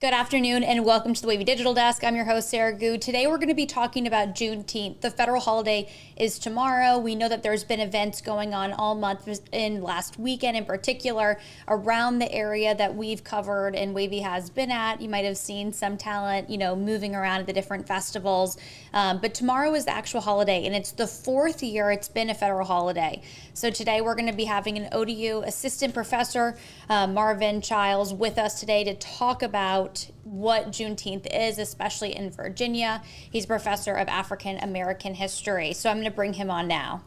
Good afternoon and welcome to the Wavy Digital Desk. I'm your host, Sarah Gu. Today we're going to be talking about Juneteenth. The federal holiday is tomorrow. We know that there's been events going on all month, in last weekend in particular, around the area that we've covered and Wavy has been at. You might have seen some talent, moving around at the different festivals. But tomorrow is the actual holiday, and it's the fourth year it's been a federal holiday. So today we're going to be having an ODU assistant professor, Marvin Chiles, with us today to talk about what Juneteenth is, especially in Virginia. He's a professor of African American history. So I'm going to bring him on now.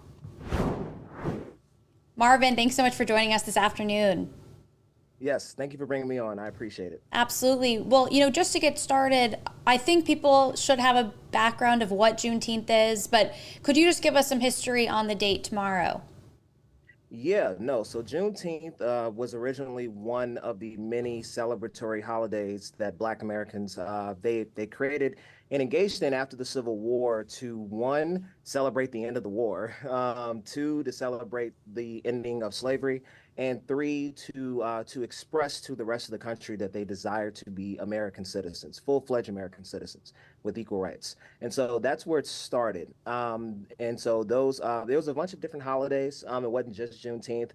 Marvin, thanks so much for joining us this afternoon. Yes, thank you for bringing me on. I appreciate it. Absolutely. Well, just to get started, I think people should have a background of what Juneteenth is, but could you just give us some history on the date tomorrow? Yeah, no. So Juneteenth was originally one of the many celebratory holidays that Black Americans they created and engaged in after the Civil War to, one, celebrate the end of the war, two, to celebrate the ending of slavery, and three, to express to the rest of the country that they desire to be American citizens, full-fledged American citizens with equal rights. And so that's where it started. And so there was a bunch of different holidays. It wasn't just Juneteenth.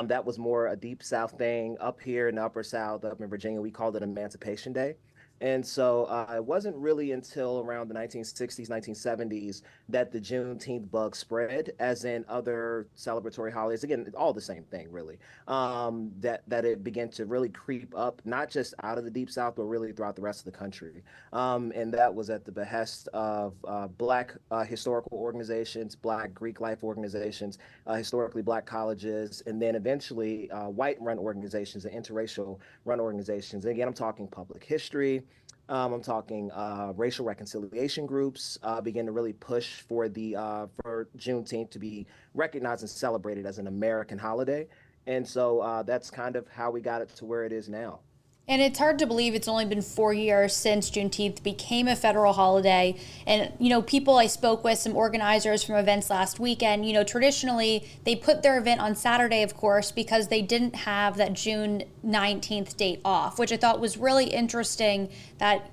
That was more a deep South thing. Up here in the Upper South, up in Virginia, we called it Emancipation Day. And so it wasn't really until around the 1960s, 1970s that the Juneteenth bug spread, as in other celebratory holidays. Again, it's all the same thing, really. That it began to really creep up, not just out of the Deep South, but really throughout the rest of the country. And that was at the behest of Black historical organizations, Black Greek life organizations, historically Black colleges, and then eventually white-run organizations and interracial run organizations. And again, I'm talking public history. I'm talking racial reconciliation groups begin to really push for for Juneteenth to be recognized and celebrated as an American holiday. And so that's kind of how we got it to where it is now. And it's hard to believe it's only been 4 years since Juneteenth became a federal holiday. And, people I spoke with, some organizers from events last weekend, traditionally they put their event on Saturday, of course, because they didn't have that June 19th date off, which I thought was really interesting that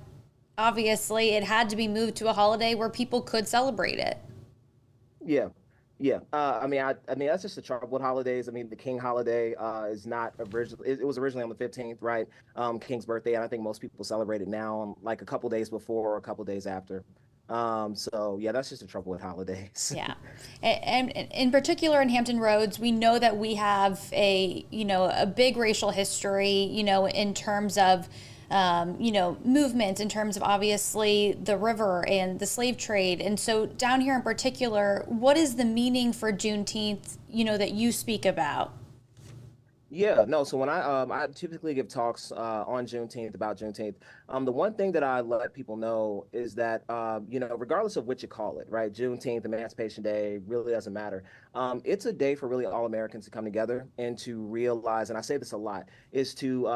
obviously it had to be moved to a holiday where people could celebrate it. Yeah. Yeah, I mean that's just the trouble with holidays. I mean, the King holiday is not original. It was originally on the 15th, right? King's birthday, and I think most people celebrate it now, like a couple days before or a couple days after. So yeah, that's just the trouble with holidays. Yeah. And in particular in Hampton Roads, we know that we have a big racial history, in terms of movements, in terms of obviously the river and the slave trade. And so down here in particular, what is the meaning for Juneteenth, that you speak about? Yeah, no. So when I typically give talks on Juneteenth about Juneteenth, the one thing that I let people know is that regardless of what you call it, right? Juneteenth, Emancipation Day, really doesn't matter. It's a day for really all Americans to come together and to realize, and I say this a lot, is to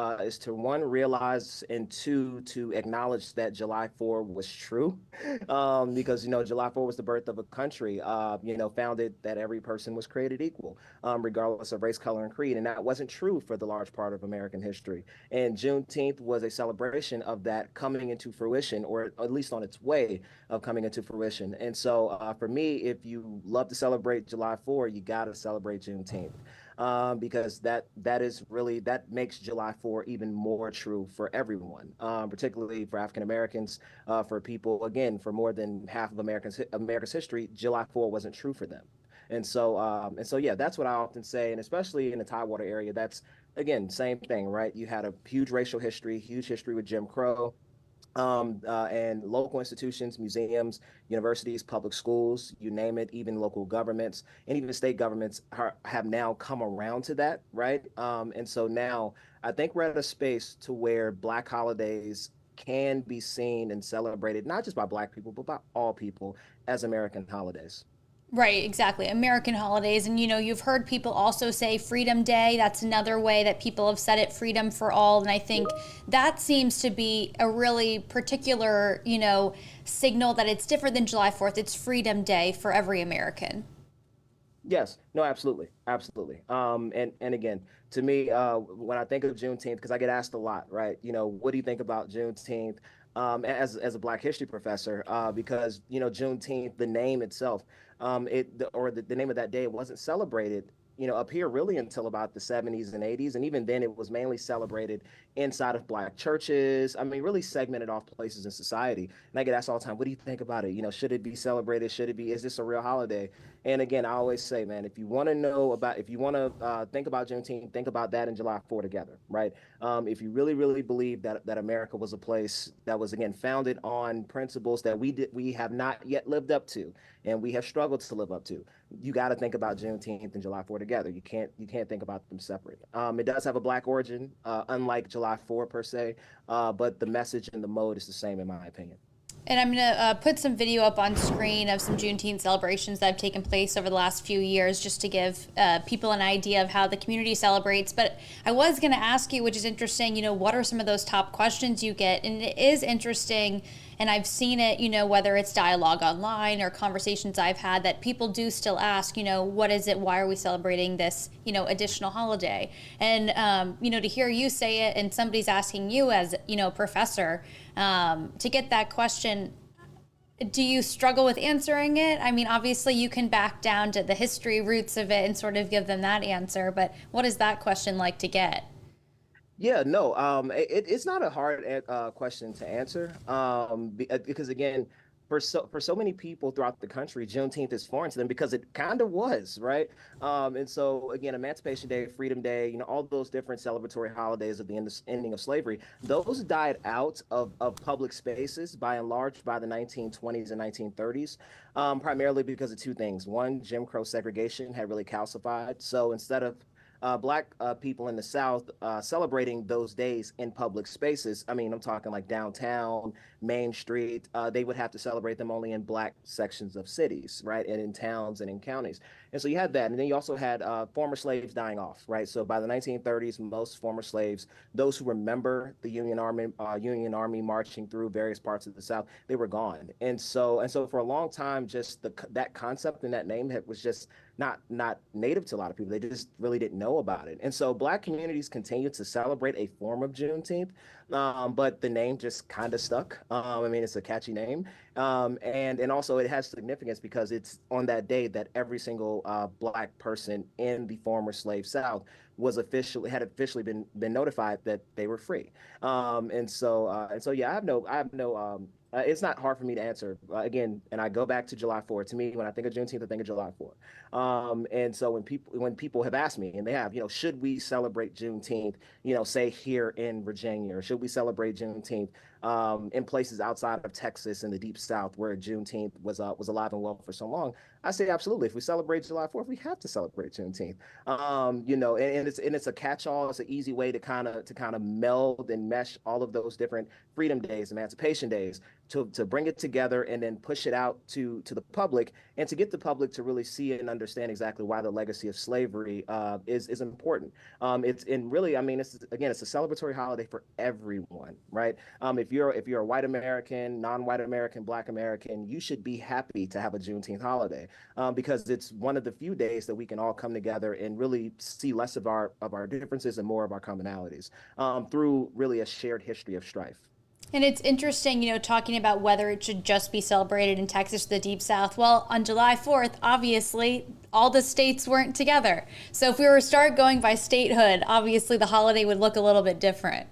one, realize, and two, to acknowledge that July 4 was true, because July 4 was the birth of a country, founded that every person was created equal, regardless of race, color, and creed, and that wasn't true for the large part of American history. And Juneteenth was a celebration of that coming into fruition, or at least on its way of coming into fruition. And so for me, if you love to celebrate July 4, you got to celebrate Juneteenth. Because that makes July 4 even more true for everyone, particularly for African Americans, for people, again, for more than half of America's history, July 4 wasn't true for them. And so, yeah, that's what I often say. And especially in the Tidewater area, that's, again, same thing, right? You had a huge racial history, huge history with Jim Crow, and local institutions, museums, universities, public schools, you name it, even local governments and even state governments have now come around to that, right? And so now I think we're at a space to where Black holidays can be seen and celebrated, not just by Black people, but by all people as American holidays. Right, exactly. American holidays. And you've heard people also say Freedom Day. That's another way that people have said it, freedom for all. And I think that seems to be a really particular, signal that it's different than July 4th. It's Freedom Day for every American. Yes, no, absolutely, absolutely. And again, to me, when I think of Juneteenth, because I get asked a lot, right? What do you think about Juneteenth? As a Black history professor, because Juneteenth, the name itself, the name of that day, it wasn't celebrated, up here really until about the 70s and 80s, and even then, it was mainly celebrated inside of Black churches. I mean, really segmented off places in society. And I get asked all the time, what do you think about it? Should it be celebrated? Should it be? Is this a real holiday? And again, I always say, man, if you want to think about Juneteenth, think about that and July 4 together, right? If you really, really believe that America was a place that was again founded on principles that we have not yet lived up to, and we have struggled to live up to, you got to think about Juneteenth and July 4 together. You can't think about them separate. It does have a Black origin, unlike July 4 per se, but the message and the mode is the same in my opinion. And I'm going to put some video up on screen of some Juneteenth celebrations that have taken place over the last few years, just to give people an idea of how the community celebrates. But I was going to ask you, which is interesting, what are some of those top questions you get? And it is interesting, and I've seen it, whether it's dialogue online or conversations I've had, that people do still ask, what is it? Why are we celebrating this, additional holiday? And, to hear you say it and somebody's asking you as, a professor, to get that question, do you struggle with answering it? I mean, obviously you can back down to the history roots of it and sort of give them that answer, but what is that question like to get? Yeah, no, it's not a hard question to answer, because again, for so many people throughout the country, Juneteenth is foreign to them because it kind of was, right? And so again, Emancipation Day, Freedom Day, all those different celebratory holidays of the ending of slavery, those died out of public spaces by and large by the 1920s and 1930s, primarily because of two things. One, Jim Crow segregation had really calcified. So instead of Black people in the South celebrating those days in public spaces. I mean, I'm talking like downtown, Main Street. They would have to celebrate them only in Black sections of cities, right? And in towns and in counties. And so you had that. And then you also had former slaves dying off, right? So by the 1930s, most former slaves, those who remember the Union Army marching through various parts of the South, they were gone. And so for a long time, just that concept and that name was just not native to a lot of people. They just really didn't know about it. And so Black communities continue to celebrate a form of Juneteenth, but the name just kind of stuck. I mean, it's a catchy name, and also it has significance because it's on that day that every single Black person in the former slave South had officially been notified that they were free. And so yeah, I have no. It's not hard for me to answer. Again, and I go back to July 4. To me, when I think of Juneteenth, I think of July 4. And so when people have asked me, and they have, should we celebrate Juneteenth, say here in Virginia, or should we celebrate Juneteenth in places outside of Texas in the Deep South where Juneteenth was alive and well for so long? I say absolutely. If we celebrate July 4th, we have to celebrate Juneteenth. And it's a catch-all. It's an easy way to kind of meld and mesh all of those different freedom days, emancipation days, to bring it together and then push it out to the public, and to get the public to really see and understand exactly why the legacy of slavery is important. I mean, it's a celebratory holiday for everyone, right? If you're a white American, non-white American, Black American, you should be happy to have a Juneteenth holiday, because it's one of the few days that we can all come together and really see less of our differences and more of our commonalities, through really a shared history of strife. And it's interesting, talking about whether it should just be celebrated in Texas or the Deep South. Well, on July 4th, obviously, all the states weren't together. So if we were to start going by statehood, obviously the holiday would look a little bit different.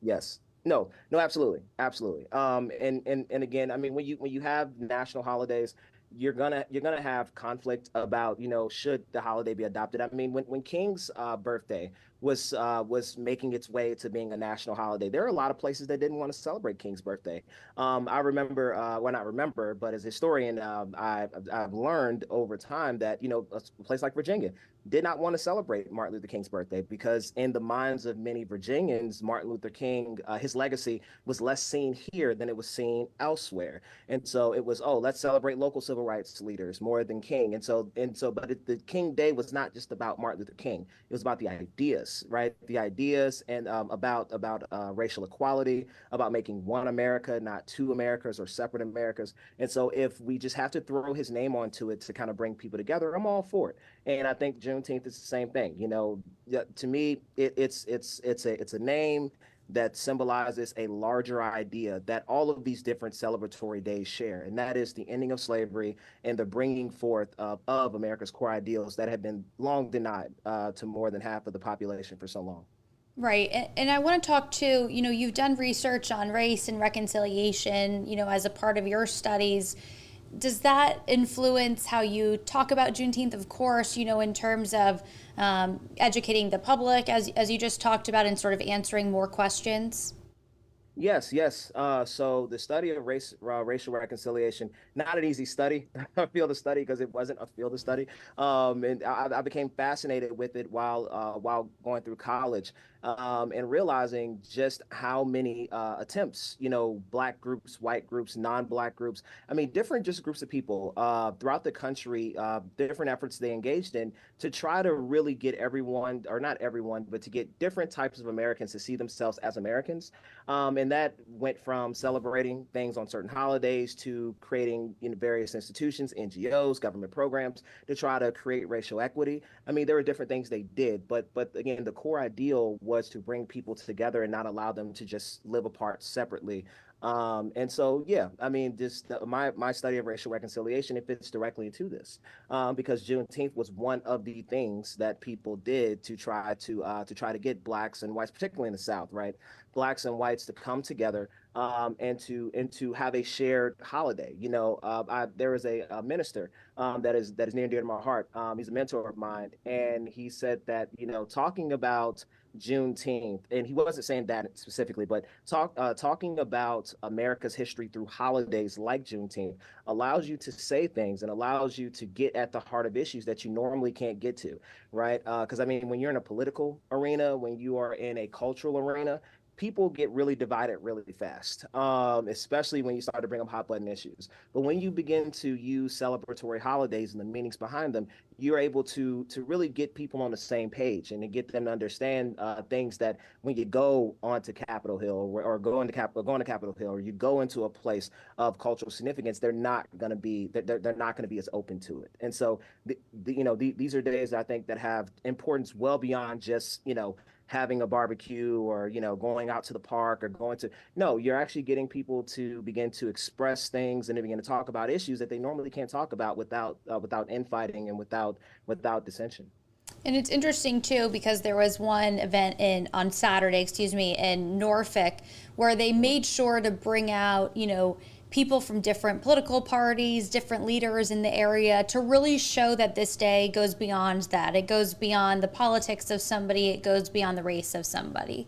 Yes. No, no, absolutely, absolutely. And again, I mean, when you have national holidays, you're gonna have conflict about, should the holiday be adopted. I mean, when King's birthday was making its way to being a national holiday, there are a lot of places that didn't want to celebrate King's birthday. I remember, well, not remember, but as a historian, I've learned over time that, a place like Virginia did not want to celebrate Martin Luther King's birthday, because in the minds of many Virginians, Martin Luther King, his legacy was less seen here than it was seen elsewhere. And so it was, oh, let's celebrate local civil rights leaders more than King. The King Day was not just about Martin Luther King. It was about the ideas, right? The ideas, and about racial equality, about making one America, not two Americas or separate Americas. And so if we just have to throw his name onto it to kind of bring people together, I'm all for it. And I think Juneteenth is the same thing. Yeah, to me, it's a name that symbolizes a larger idea that all of these different celebratory days share, and that is the ending of slavery and the bringing forth of America's core ideals that have been long denied to more than half of the population for so long. Right. And I want to talk to, you've done research on race and reconciliation, as a part of your studies. Does that influence how you talk about Juneteenth, of course, in terms of educating the public, as you just talked about, and sort of answering more questions? Yes, yes. So the study of racial reconciliation, not an easy study, a field of study, because it wasn't a field of study. And I became fascinated with it while going through college, and realizing just how many attempts, Black groups, white groups, non-Black groups, I mean, different just groups of people throughout the country, different efforts they engaged in to try to really get everyone, or not everyone, but to get different types of Americans to see themselves as Americans. And that went from celebrating things on certain holidays to creating various institutions, NGOs, government programs to try to create racial equity. I mean, there were different things they did, but again, the core ideal was to bring people together and not allow them to just live apart separately. And so, yeah, I mean, my study of racial reconciliation, it fits directly into this, because Juneteenth was one of the things that people did to try to get Blacks and whites, particularly in the South, right? Blacks and whites to come together, and to have a shared holiday. There is a minister that is near and dear to my heart. He's a mentor of mine, and he said that talking about Juneteenth, and he wasn't saying that specifically, but talking about America's history through holidays like Juneteenth allows you to say things and allows you to get at the heart of issues that you normally can't get to, right? Because I mean, when you're in a political arena, when you are in a cultural arena, people get really divided really fast, especially when you start to bring up hot button issues. But when you begin to use celebratory holidays and the meanings behind them, you're able to really get people on the same page and to get them to understand things that when you go onto Capitol Hill, or going to Capitol Hill, or you go into a place of cultural significance, they're not going to be as open to it. And so these are days I think that have importance well beyond just having a barbecue, or going out to the park, or no, you're actually getting people to begin to express things and to begin to talk about issues that they normally can't talk about without infighting and without dissension. And it's interesting too, because there was one event on Saturday, excuse me, in Norfolk, where they made sure to bring out, people from different political parties, different leaders in the area, to really show that this day goes beyond that. It goes beyond the politics of somebody, it goes beyond the race of somebody.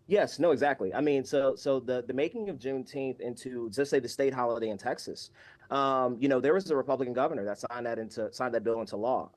Yes, no, exactly. I mean, so the making of Juneteenth into, just say, the state holiday in Texas, there was a Republican governor that signed that bill into law,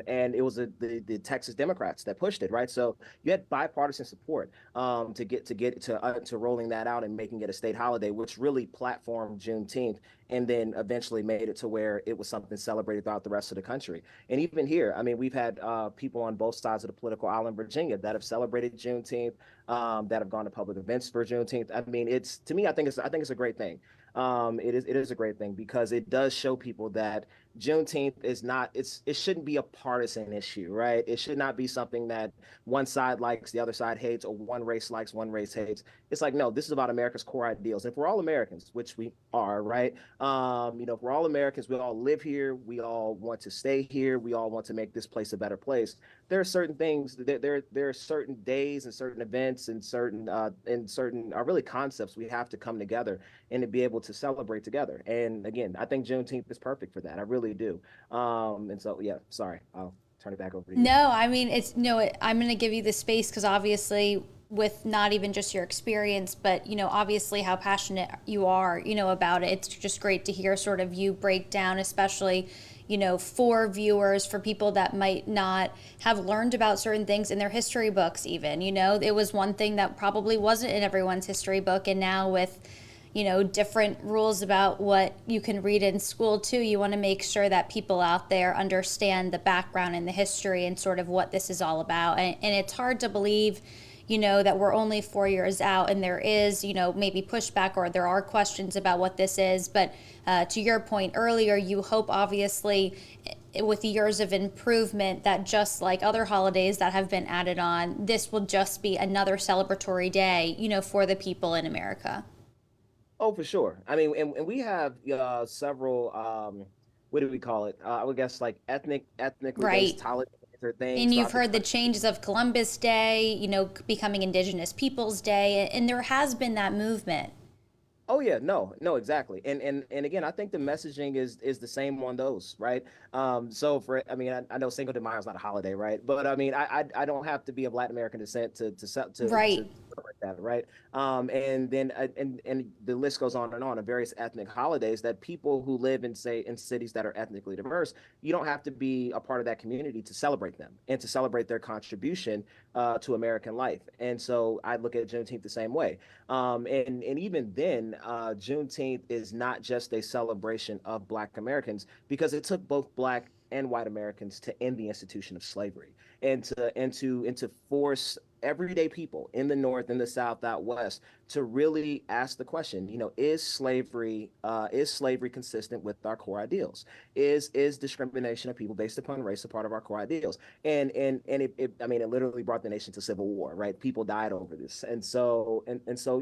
and it was the Texas Democrats that pushed it, right? So you had bipartisan support to rolling that out and making it a state holiday, which really platformed Juneteenth, and then eventually made it to where it was something celebrated throughout the rest of the country. And even here, I mean, we've had people on both sides of the political aisle in Virginia that have celebrated Juneteenth, that have gone to public events for Juneteenth. I mean, to me, I think it's a great thing. It is a great thing because it does show people that Juneteenth is not, it shouldn't be a partisan issue, right? It should not be something that one side likes, the other side hates, or one race likes, one race hates. It's like, no, this is about America's core ideals. If we're all Americans, which we are, right? If we're all Americans, we all live here, we all want to stay here, we all want to make this place a better place. There are certain things, there are certain days and certain events and certain really concepts we have to come together and to be able to celebrate together. And again, I think Juneteenth is perfect for that. I really do. And so, yeah, sorry, I'll turn it back over to you. No, I mean, I'm going to give you the space because obviously, with not even just your experience, but, obviously how passionate you are, about it. It's just great to hear sort of you break down, especially, for viewers, for people that might not have learned about certain things in their history books even. It was one thing that probably wasn't in everyone's history book, and now with different rules about what you can read in school too. You want to make sure that people out there understand the background and the history and sort of what this is all about. And it's hard to believe, that we're only 4 years out and there is, maybe pushback or there are questions about what this is. But to your point earlier, you hope obviously with years of improvement that just like other holidays that have been added on, this will just be another celebratory day, for the people in America. Oh, for sure. I mean, and we have several what do we call it? I would guess like ethnically based Right. holidays or things And you've throughout the heard the country. changes of Columbus Day, becoming Indigenous Peoples Day, and there has been that movement. Oh yeah, no, exactly. And again, I think the messaging is the same on those, right? So I mean, I know Cinco de Mayo is not a holiday, right? But I mean, I don't have to be of Latin American descent to Right. celebrate that, right? And then and the list goes on and on of various ethnic holidays that people who live in, say, in cities that are ethnically diverse, you don't have to be a part of that community to celebrate them and to celebrate their contribution to American life. And so I look at Juneteenth the same way. And even then, Juneteenth is not just a celebration of Black Americans because it took both Black and white Americans to end the institution of slavery and to force everyday people in the North, in the South, out West to really ask the question, is slavery consistent with our core ideals? Is discrimination of people based upon race a part of our core ideals? And I mean, it literally brought the nation to civil war, right? People died over this, and so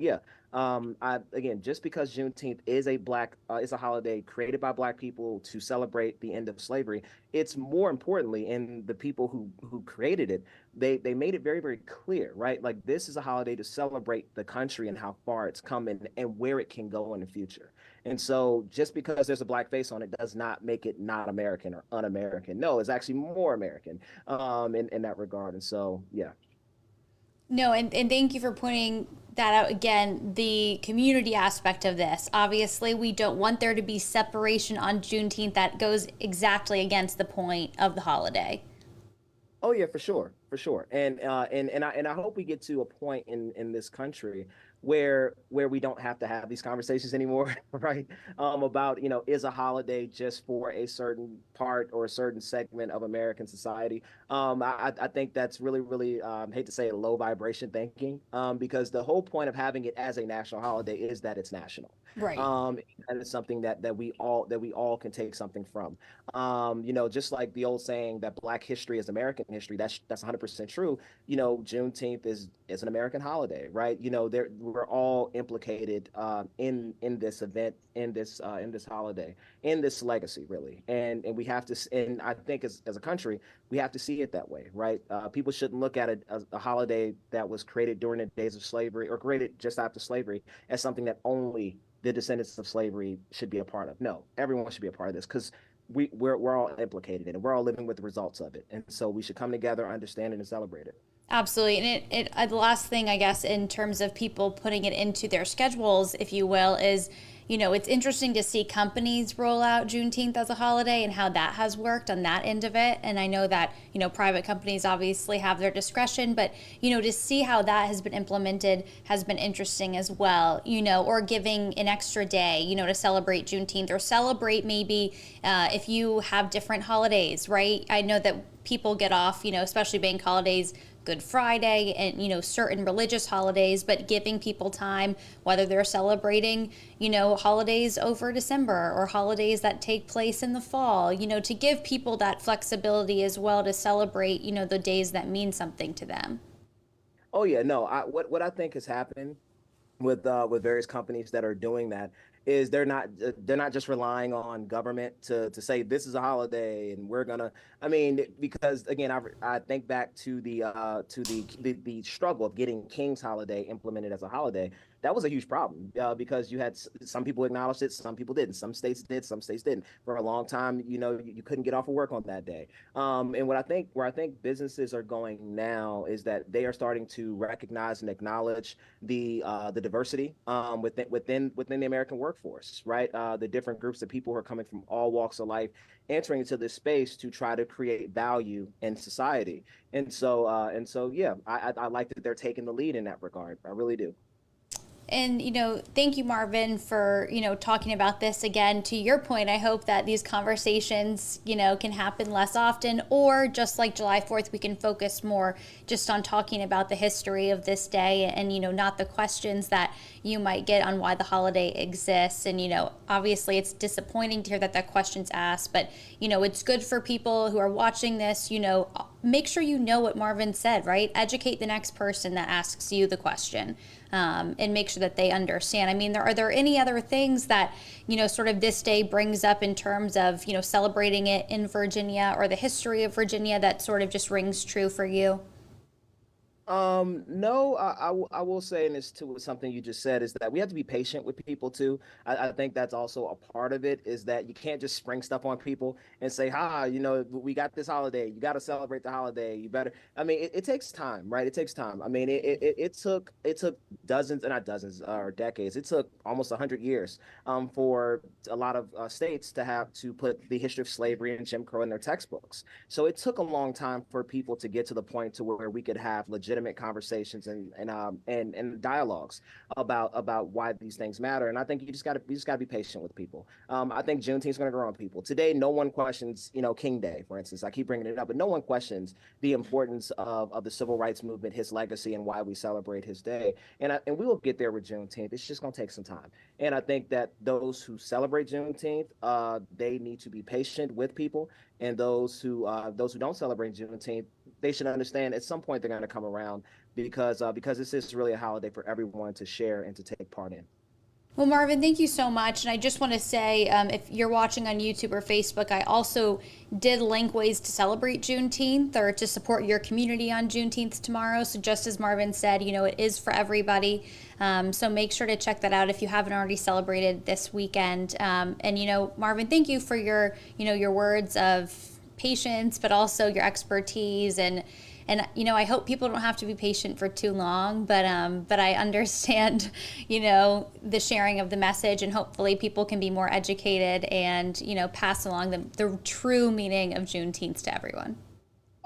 yeah. I again, just because Juneteenth is a holiday created by Black people to celebrate the end of slavery, it's more importantly, and the people who created it, they made it very, very clear, right? Like this is a holiday to celebrate the country and how far it's come and where it can go in the future. And so just because there's a Black face on it does not make it not American or un-American. No, it's actually more American in that regard. And so yeah. No, and thank you for pointing that out again, the community aspect of this. Obviously, we don't want there to be separation on Juneteenth that goes exactly against the point of the holiday. Oh yeah, for sure, for sure. And I hope we get to a point in this country where we don't have to have these conversations anymore, right? About, is a holiday just for a certain part or a certain segment of American society? I think that's really, really hate to say it, low vibration thinking, because the whole point of having it as a national holiday is that it's national. Right. And it's something that we all can take something from. Just like the old saying that Black history is American history, that's 100% true. Juneteenth is an American holiday, right? We're all implicated in this event, in this holiday, in this legacy, really, and we have to. And I think as a country, we have to see it that way, right? People shouldn't look at it as a holiday that was created during the days of slavery or created just after slavery as something that only the descendants of slavery should be a part of. No, everyone should be a part of this because we're all implicated in it. We're all living with the results of it, and so we should come together, understand it, and celebrate it. Absolutely. And the last thing, I guess, in terms of people putting it into their schedules, if you will, is, it's interesting to see companies roll out Juneteenth as a holiday and how that has worked on that end of it. And I know that, private companies obviously have their discretion, but, to see how that has been implemented has been interesting as well, or giving an extra day, to celebrate Juneteenth or celebrate maybe if you have different holidays, right? I know that people get off, especially bank holidays, Good Friday, and certain religious holidays, but giving people time, whether they're celebrating holidays over December or holidays that take place in the fall, to give people that flexibility as well to celebrate the days that mean something to them. Oh yeah, no. What I think has happened with various companies that are doing that is they're not just relying on government to say this is a holiday and we're gonna. I mean, because again, I think back to the struggle of getting King's Holiday implemented as a holiday. That was a huge problem because you had some people acknowledged it, some people didn't. Some states did, some states didn't. For a long time, you couldn't get off of work on that day. And where I think businesses are going now is that they are starting to recognize and acknowledge the diversity within the American workforce, right? The different groups of people who are coming from all walks of life, entering into this space to try to create value in society. And so yeah, I like that they're taking the lead in that regard. I really do. And, thank you, Marvin, for, talking about this again. To your point, I hope that these conversations, can happen less often, or just like July 4th, we can focus more just on talking about the history of this day and, not the questions that you might get on why the holiday exists. And, obviously it's disappointing to hear that question's asked, but, it's good for people who are watching this, make sure you know what Marvin said, right? Educate the next person that asks you the question. And make sure that they understand. I mean, are there any other things that, sort of this day brings up in terms of, celebrating it in Virginia or the history of Virginia that sort of just rings true for you? No, I will say, and it's to something you just said, is that we have to be patient with people too. I think that's also a part of it, is that you can't just spring stuff on people and say, we got this holiday. You got to celebrate the holiday. You better. I mean, it takes time, right? It takes time. I mean, it took dozens, and not dozens, or decades. It took almost 100 years, for a lot of states to have to put the history of slavery and Jim Crow in their textbooks. So it took a long time for people to get to the point to where we could have legitimate conversations and dialogues about why these things matter. And I think we just got to be patient with people. I think Juneteenth's going to grow on people. Today, no one questions, King Day, for instance. I keep bringing it up, but no one questions the importance of the civil rights movement, his legacy, and why we celebrate his day. And we will get there with Juneteenth. It's just going to take some time. And I think that those who celebrate Juneteenth, they need to be patient with people, and those who don't celebrate Juneteenth, they should understand at some point they're going to come around, because this is really a holiday for everyone to share and to take part in. Well, Marvin, thank you so much. And I just want to say, if you're watching on YouTube or Facebook, I also did link ways to celebrate Juneteenth or to support your community on Juneteenth tomorrow. So just as Marvin said, it is for everybody. So make sure to check that out if you haven't already celebrated this weekend. And, Marvin, thank you for your words of patience, but also your expertise. And I hope people don't have to be patient for too long, but I understand, the sharing of the message, and hopefully people can be more educated and, pass along the true meaning of Juneteenth to everyone.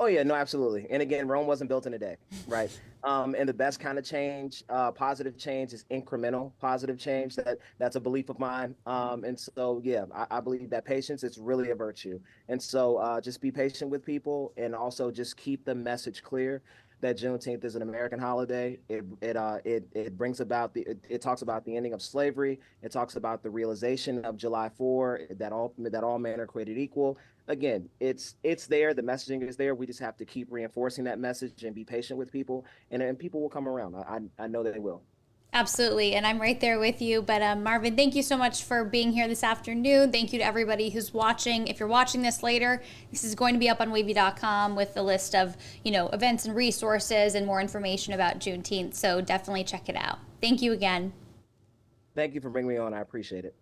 Oh yeah, no, absolutely. And again, Rome wasn't built in a day, right? And the best kind of change, positive change, is incremental positive change. That's a belief of mine. And so yeah, I believe that patience is really a virtue. And so just be patient with people, and also just keep the message clear that Juneteenth is an American holiday. It brings about it talks about the ending of slavery. It talks about the realization of July 4, that all men are created equal. Again, it's there. The messaging is there. We just have to keep reinforcing that message and be patient with people, and people will come around. I know that they will. Absolutely. And I'm right there with you. But Marvin, thank you so much for being here this afternoon. Thank you to everybody who's watching. If you're watching this later, this is going to be up on wavy.com with a list of, events and resources and more information about Juneteenth. So definitely check it out. Thank you again. Thank you for bringing me on. I appreciate it.